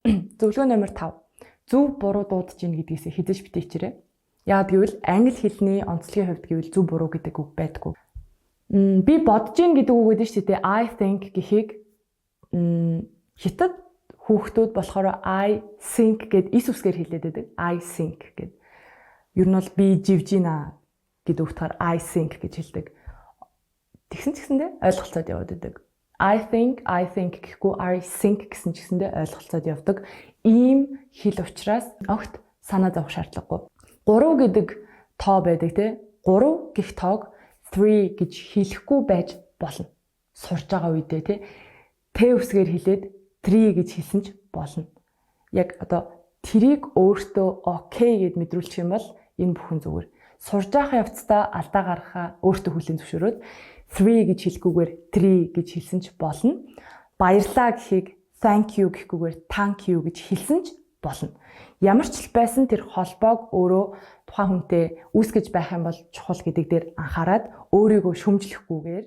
Зөвлөгөө номер 5. Зөв буруу дуудаж ийн гэдгээс хэзээ ч битээ хичээрэй. Яагад гэвэл англи хэлний онцлогийн хувьд гэвэл зөв буруу гэдэг үг байдаггүй. Би бодож ийн гэдэг үг гэдэг шүү дээ. I think гэхийг хятад хүүхдүүд болохоор I think гэд эс үсгээр хэлээд байдаг. I think гэд. Ер нь бол би живж ийна гэдэг утгаар I think гэж хэлдэг. Тэгсэн ч гэсэндээ ойлголцоод яваад байдаг. I think гэхгүй I think гэсэн ч гэсэндээ ойлголцоод явдаг. Ийм хэл учраас огт санаа зовох шаардлагагүй. 3 гэдэг тоо байдаг тий. 3 гэх тоог 3 гэж хэлэхгүй байж болно. Сурж байгаа үедээ тий. Т үсгээр хэлээд 3 гэж хэлсэн ч болно. Яг одоо тэрийг өөртөө окей гэд мэдрүүлчих юм бол энэ бүхэн зүгээр. Сурж байгаа явцдаа алдаа гаргахаа өөртөө хүлээн зөвшөөрөөд 3 гэж хэлэхгүйгээр 3 гэж хэлсэн ч болно. Баярлалаа гэхийг thank you гэхгүйгээр thank you гэж хэлсэн ч болно. Ямар ч л байсан тэр холбоог өөрөө тухайн хүнтэй үүсгэж байх юм бол чухал гэдэг дээр анхаарад өөрийгөө шүмжлэхгүйгээр